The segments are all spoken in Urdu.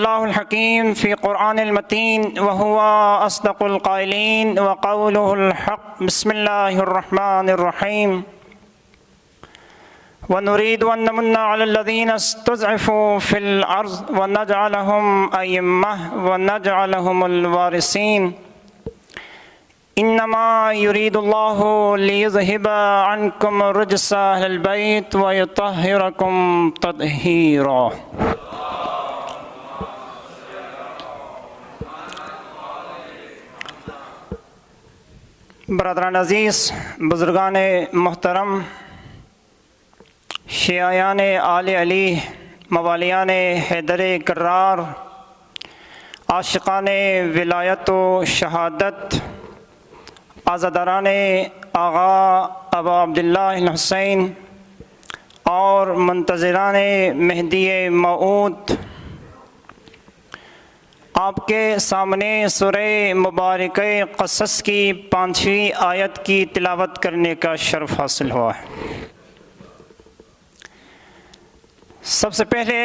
اللہ الحکیم فی قرآن المتین وهو اصدق القائلین وقولہ الحق بسم اللہ الرحمن الرحیم ونريد أن نمن على الذين استضعفوا في الأرض ونجعلهم أئمة ونجعلهم الوارثين إنما يريد الله ليذهب عنكم الرجس أهل البيت ويطهركم تطهيرا. برادران عزیز، بزرگان محترم، شیعیان آل علی، موالیان حیدر کرار، عاشقان ولایت و شہادت، عزاداران آغا ابا عبداللہ الحسین اور منتظران مہدی موعود، آپ کے سامنے سورہ مبارکہ قصص کی 5ویں آیت کی تلاوت کرنے کا شرف حاصل ہوا ہے۔ سب سے پہلے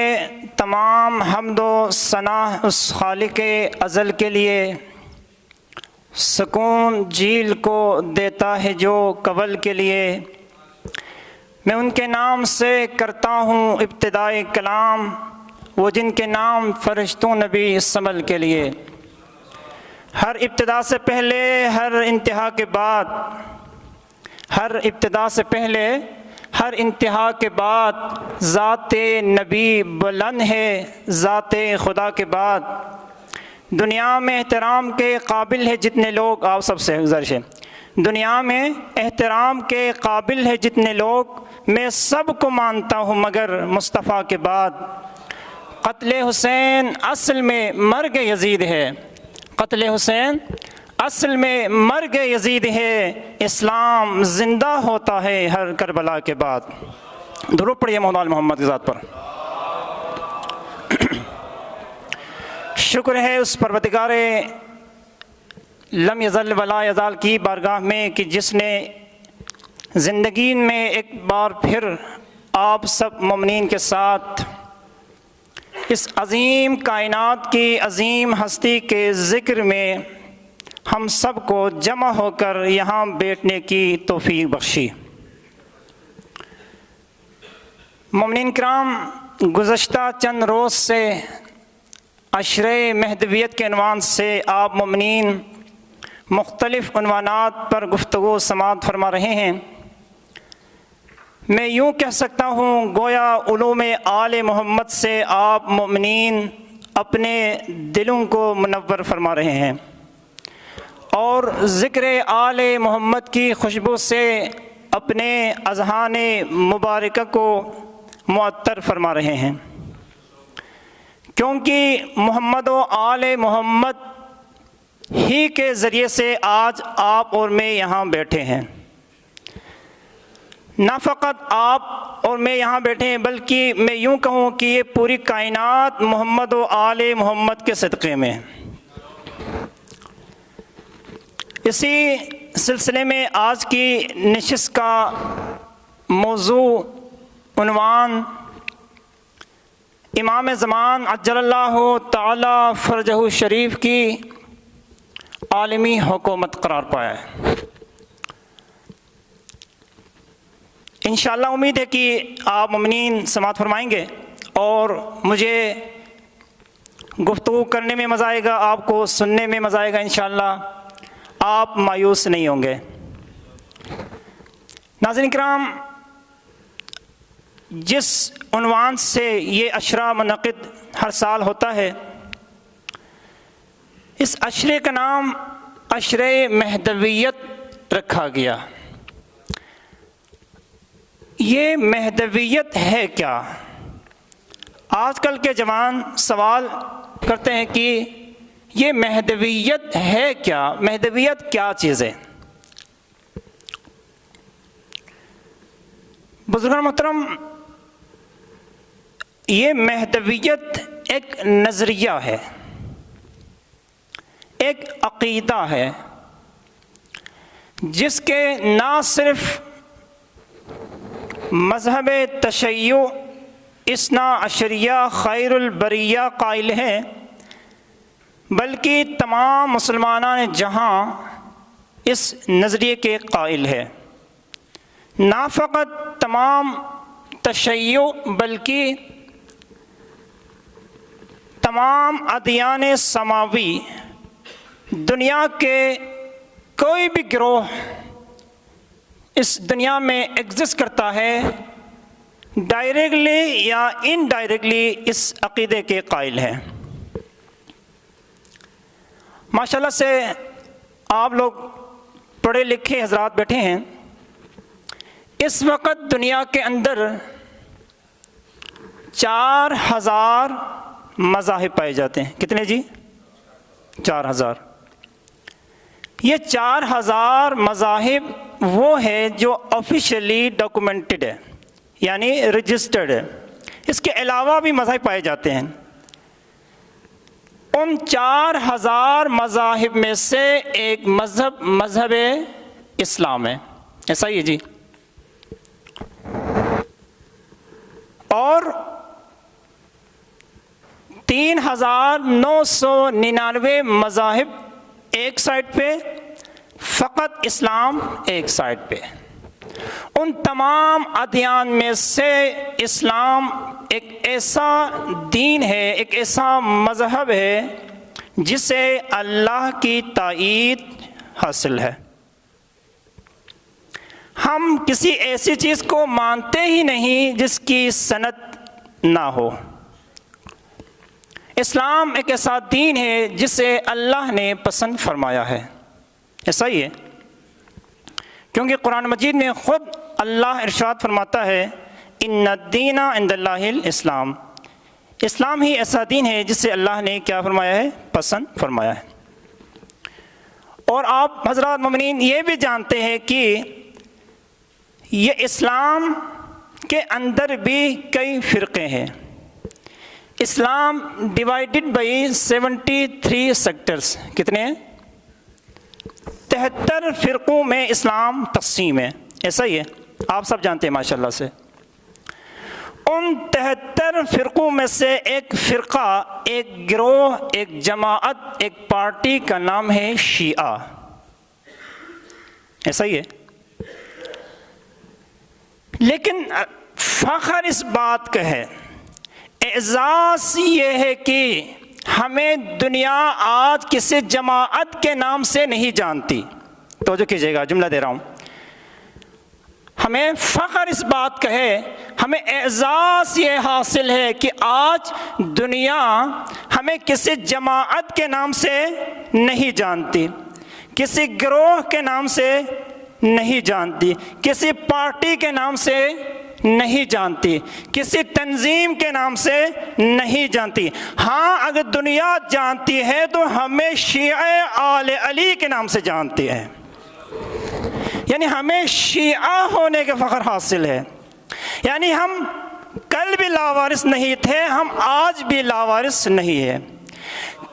تمام حمد و ثنا اس خالق ازل کے لیے، سکون جیل کو دیتا ہے جو کول کے لیے، میں ان کے نام سے کرتا ہوں ابتدائے کلام، وہ جن کے نام فرشتوں نبی سمل کے لیے۔ ہر ابتدا سے پہلے، ہر انتہا کے بعد، ہر ابتدا سے پہلے ہر انتہا کے بعد ذات نبی بلند ہے، ذات خدا کے بعد دنیا میں احترام کے قابل ہے جتنے لوگ، آپ سب سے گزارش ہے، دنیا میں احترام کے قابل ہے جتنے لوگ، میں سب کو مانتا ہوں مگر مصطفیٰ کے بعد۔ قتل حسین اصل میں مرگ یزید ہے، قتل حسین اصل میں مرگ یزید ہے، اسلام زندہ ہوتا ہے ہر کربلا کے بعد۔ درود پڑھیے مولا محمد کی ذات پر۔ شکر ہے اس پروردگار لم یزل ولا یزال کی بارگاہ میں کہ جس نے زندگی میں ایک بار پھر آپ سب مومنین کے ساتھ اس عظیم کائنات کی عظیم ہستی کے ذکر میں ہم سب کو جمع ہو کر یہاں بیٹھنے کی توفیق بخشی۔ مومنین کرام، گزشتہ چند روز سے عشرِ مہدویت کے عنوان سے آپ مومنین مختلف عنوانات پر گفتگو سماعت فرما رہے ہیں۔ میں یوں کہہ سکتا ہوں گویا علوم آل محمد سے آپ مومنین اپنے دلوں کو منور فرما رہے ہیں، اور ذکر آل محمد کی خوشبو سے اپنے اذہان مبارکہ کو معطر فرما رہے ہیں، کیونکہ محمد و آل محمد ہی کے ذریعے سے آج آپ اور میں یہاں بیٹھے ہیں۔ نہ فقط آپ اور میں یہاں بیٹھے ہیں، بلکہ میں یوں کہوں کہ یہ پوری کائنات محمد و آل محمد کے صدقے میں۔ اسی سلسلے میں آج کی نشست کا موضوع، عنوان، امام زمان عجل اللہ تعالی فرجہ شریف کی عالمی حکومت قرار پایا ہے۔ انشاءاللہ امید ہے کہ آپ مومنین سماعت فرمائیں گے اور مجھے گفتگو کرنے میں مزہ آئے گا، آپ کو سننے میں مزہ آئے گا، انشاءاللہ آپ مایوس نہیں ہوں گے۔ ناظرین کرام، جس عنوان سے یہ عشرہ منعقد ہر سال ہوتا ہے، اس عشرے کا نام عشرہ مہدویت رکھا گیا۔ یہ مہدویت ہے کیا؟ آج کل کے جوان سوال کرتے ہیں کہ یہ مہدویت ہے کیا؟ مہدویت کیا چیز ہے؟ بزرگان محترم، یہ مہدویت ایک نظریہ ہے، ایک عقیدہ ہے، جس کے نہ صرف مذہب تشیع اثنا عشریہ خیر البریہ قائل ہیں، بلکہ تمام مسلمانان جہاں اس نظریے کے قائل ہے۔ نہ فقط تمام تشیع بلکہ تمام ادیان سماوی، دنیا کے کوئی بھی گروہ اس دنیا میں ایگزسٹ کرتا ہے، ڈائریکٹلی یا انڈائریکٹلی اس عقیدے کے قائل ہیں۔ ماشاءاللہ سے آپ لوگ پڑھے لکھے حضرات بیٹھے ہیں، اس وقت دنیا کے اندر 4000 مذاہب پائے جاتے ہیں۔ کتنے جی؟ 4000۔ یہ 4000 مذاہب وہ ہے جو آفیشیلی ڈاکومنٹڈ ہے، یعنی رجسٹرڈ ہے۔ اس کے علاوہ بھی مذاہب پائے جاتے ہیں۔ ان 4000 مذاہب میں سے ایک مذہب اسلام ہے، ایسا ہی ہے جی۔ اور 3999 مذاہب ایک سائڈ پہ، فقط اسلام ایک سائڈ پہ۔ ان تمام ادیان میں سے اسلام ایک ایسا دین ہے، ایک ایسا مذہب ہے جسے اللہ کی تائید حاصل ہے۔ ہم کسی ایسی چیز کو مانتے ہی نہیں جس کی سند نہ ہو۔ اسلام ایک ایسا دین ہے جسے اللہ نے پسند فرمایا ہے، ایسا ہی ہے، کیونکہ قرآن مجید میں خود اللہ ارشاد فرماتا ہے ان الدین عند اللہ الاسلام، اسلام ہی ایسا دین ہے جسے اللہ نے کیا فرمایا ہے؟ پسند فرمایا ہے۔ اور آپ حضرات مومنین یہ بھی جانتے ہیں کہ یہ اسلام کے اندر بھی کئی فرقے ہیں۔ اسلام ڈیوائیڈڈ بائی 73 سیکٹرز، کتنے ہیں؟ 73 فرقوں میں اسلام تقسیم ہے، ایسا ہی ہے، آپ سب جانتے ہیں ماشاءاللہ سے۔ ان 73 فرقوں میں سے ایک فرقہ، ایک گروہ، ایک جماعت، ایک پارٹی کا نام ہے شیعہ، ایسا ہی ہے۔ لیکن فخر اس بات کا ہے، اعزاز یہ ہے کہ ہمیں دنیا آج کسی جماعت کے نام سے نہیں جانتی۔ توجہ کیجیے گا، جملہ دے رہا ہوں۔ ہمیں فخر اس بات کا ہے، ہمیں اعزاز یہ حاصل ہے کہ آج دنیا ہمیں کسی جماعت کے نام سے نہیں جانتی، کسی گروہ کے نام سے نہیں جانتی، کسی پارٹی کے نام سے نہیں جانتی، کسی تنظیم کے نام سے نہیں جانتی۔ ہاں اگر دنیا جانتی ہے تو ہمیں شیعہ آل علی کے نام سے جانتی ہے، یعنی ہمیں شیعہ ہونے کا فخر حاصل ہے۔ یعنی ہم کل بھی لاوارث نہیں تھے، ہم آج بھی لاوارث نہیں ہیں۔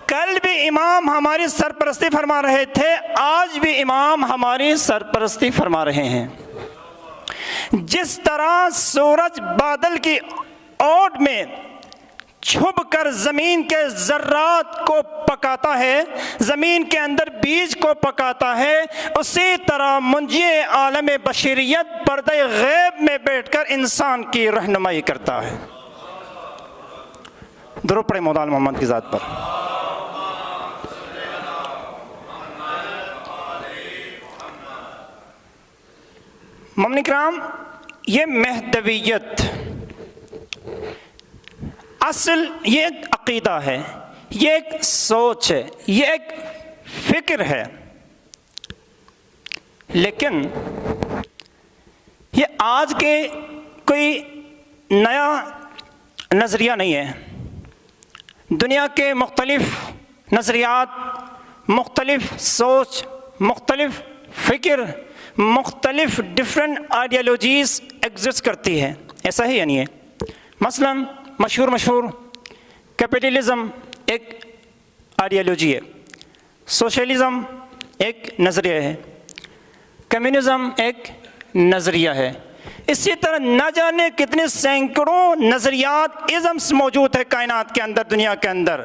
کل بھی امام ہماری سرپرستی فرما رہے تھے، آج بھی امام ہماری سرپرستی فرما رہے ہیں۔ جس طرح سورج بادل کی اوٹ میں چھپ کر زمین کے ذرات کو پکاتا ہے، زمین کے اندر بیج کو پکاتا ہے، اسی طرح منجی عالم بشریت پردہ غیب میں بیٹھ کر انسان کی رہنمائی کرتا ہے۔ درود پڑھیں مولانا محمد کی ذات پر۔ مومنین کرام، یہ مہدویت اصل یہ ایک عقیدہ ہے، یہ ایک سوچ ہے، یہ ایک فکر ہے، لیکن یہ آج کے کوئی نیا نظریہ نہیں ہے۔ دنیا کے مختلف نظریات، مختلف سوچ، مختلف فکر، مختلف ڈفرینٹ آئیڈیالوجیز ایگزسٹ کرتی ہے، ایسا ہی یعنی ہے۔ مثلا مشہور کیپٹلزم ایک آئیڈیالوجی ہے، سوشلزم ایک نظریہ ہے، کمیونزم ایک نظریہ ہے، اسی طرح نہ جانے کتنے سینکڑوں نظریات ازمس موجود ہے کائنات کے اندر، دنیا کے اندر،